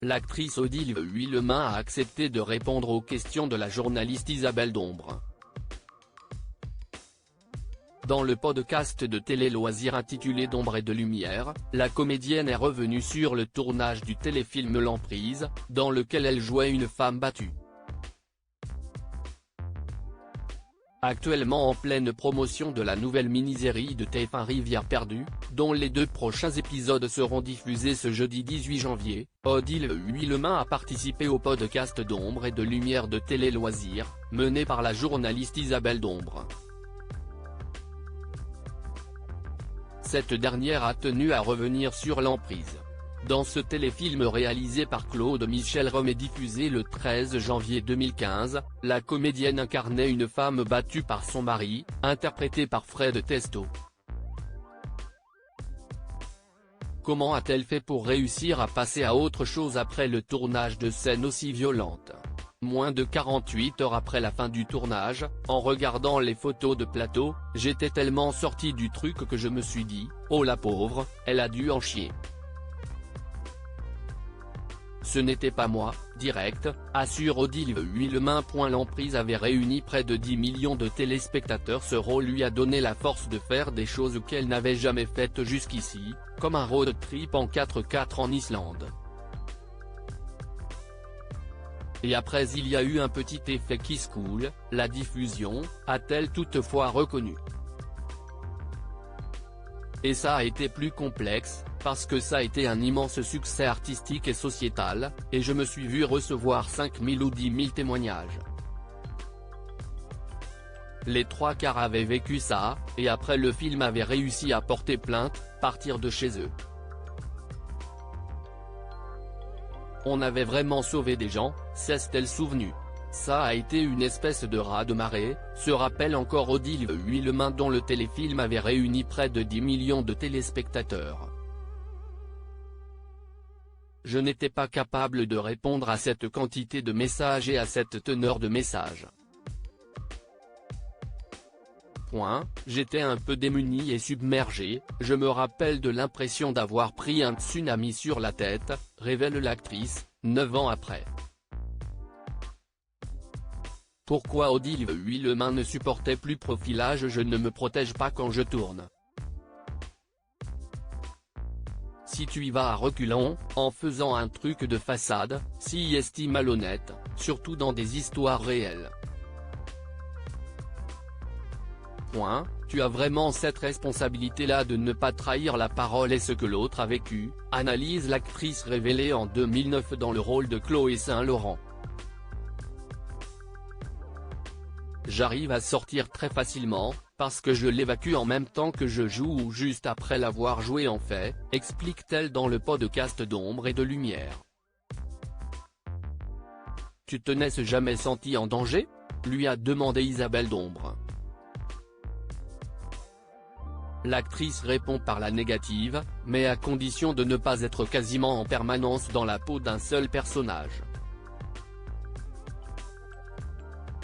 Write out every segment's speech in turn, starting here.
L'actrice Odile Huillemin a accepté de répondre aux questions de la journaliste Isabelle Dombre. Dans le podcast de télé-loisirs intitulé D'ombre et de lumière, la comédienne est revenue sur le tournage du téléfilm L'Emprise, dans lequel elle jouait une femme battue. Actuellement en pleine promotion de la nouvelle mini-série de TF1 Rivière perdue, dont les 2 prochains épisodes seront diffusés ce jeudi 18 janvier, Odile Huillemin a participé au podcast d'Ombre et de lumière de télé-loisirs, mené par la journaliste Isabelle Dombre. Cette dernière a tenu à revenir sur L'Emprise. Dans ce téléfilm réalisé par Claude Michel Rome et diffusé le 13 janvier 2015, la comédienne incarnait une femme battue par son mari, interprétée par Fred Testo. Comment a-t-elle fait pour réussir à passer à autre chose après le tournage de scènes aussi violentes ? Moins de 48 heures après la fin du tournage, en regardant les photos de plateau, j'étais tellement sorti du truc que je me suis dit, oh la pauvre, elle a dû en chier. Ce n'était pas moi, direct, assure Odile Huillemin. L'Emprise avait réuni près de 10 millions de téléspectateurs. Ce rôle lui a donné la force de faire des choses qu'elle n'avait jamais faites jusqu'ici, comme un road trip en 4x4 en Islande. Et après il y a eu un petit effet qui se coule, la diffusion, a-t-elle toutefois reconnu. Et ça a été plus complexe, parce que ça a été un immense succès artistique et sociétal, et je me suis vu recevoir 5000 ou 10 000 témoignages. Les 3/4 avaient vécu ça, et après le film avait réussi à porter plainte, partir de chez eux. On avait vraiment sauvé des gens, s'est-elle souvenue. Ça a été une espèce de raz-de-marée, se rappelle encore Odile Huillemin, dont le téléfilm avait réuni près de 10 millions de téléspectateurs. Je n'étais pas capable de répondre à cette quantité de messages et à cette teneur de messages. J'étais un peu démuni et submergé, je me rappelle de l'impression d'avoir pris un tsunami sur la tête, révèle l'actrice, 9 ans après. Pourquoi Odile Huillemin ne supportait plus Profilage? Je ne me protège pas quand je tourne. Si tu y vas à reculons, en faisant un truc de façade, si estime malhonnête, surtout dans des histoires réelles. Tu as vraiment cette responsabilité-là de ne pas trahir la parole et ce que l'autre a vécu, analyse l'actrice révélée en 2009 dans le rôle de Chloé Saint-Laurent. J'arrive à sortir très facilement, parce que je l'évacue en même temps que je joue ou juste après l'avoir joué en fait, explique-t-elle dans le podcast d'Ombre et de lumière. Tu te n'es jamais senti en danger ? Lui a demandé Isabelle Dombre. L'actrice répond par la négative, mais à condition de ne pas être quasiment en permanence dans la peau d'un seul personnage.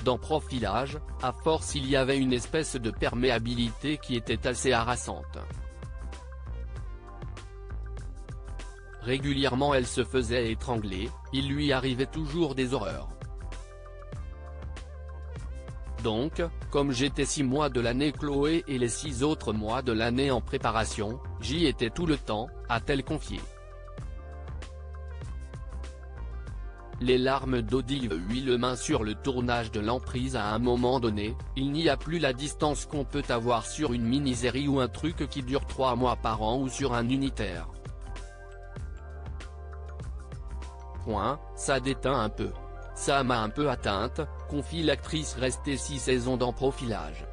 Dans Profilage, à force il y avait une espèce de perméabilité qui était assez harassante. Régulièrement elle se faisait étrangler, il lui arrivait toujours des horreurs. Donc, comme j'étais 6 mois de l'année Chloé et les 6 autres mois de l'année en préparation, j'y étais tout le temps, a-t-elle confié. Les larmes d'Odile Huillemin sur le tournage de L'Emprise. À un moment donné, il n'y a plus la distance qu'on peut avoir sur une mini-série ou un truc qui dure 3 mois par an ou sur un unitaire. Ça déteint un peu. Ça m'a un peu atteinte, confie l'actrice restée 6 saisons dans Profilage.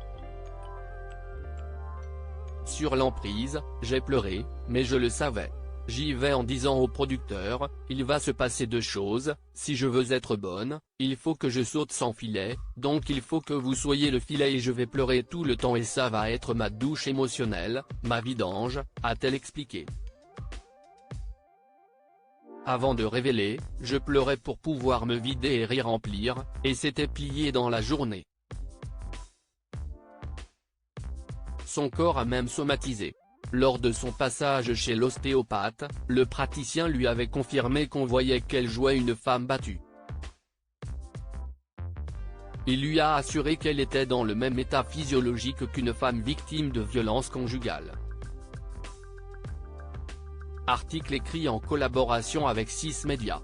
Sur L'Emprise, j'ai pleuré, mais je le savais. J'y vais en disant au producteur, il va se passer 2 choses, si je veux être bonne, il faut que je saute sans filet, donc il faut que vous soyez le filet et je vais pleurer tout le temps et ça va être ma douche émotionnelle, ma vidange, a-t-elle expliqué. Avant de révéler, je pleurais pour pouvoir me vider et remplir, et c'était plié dans la journée. Son corps a même somatisé. Lors de son passage chez l'ostéopathe, le praticien lui avait confirmé qu'on voyait qu'elle jouait une femme battue. Il lui a assuré qu'elle était dans le même état physiologique qu'une femme victime de violences conjugales. Article écrit en collaboration avec 6 Médias.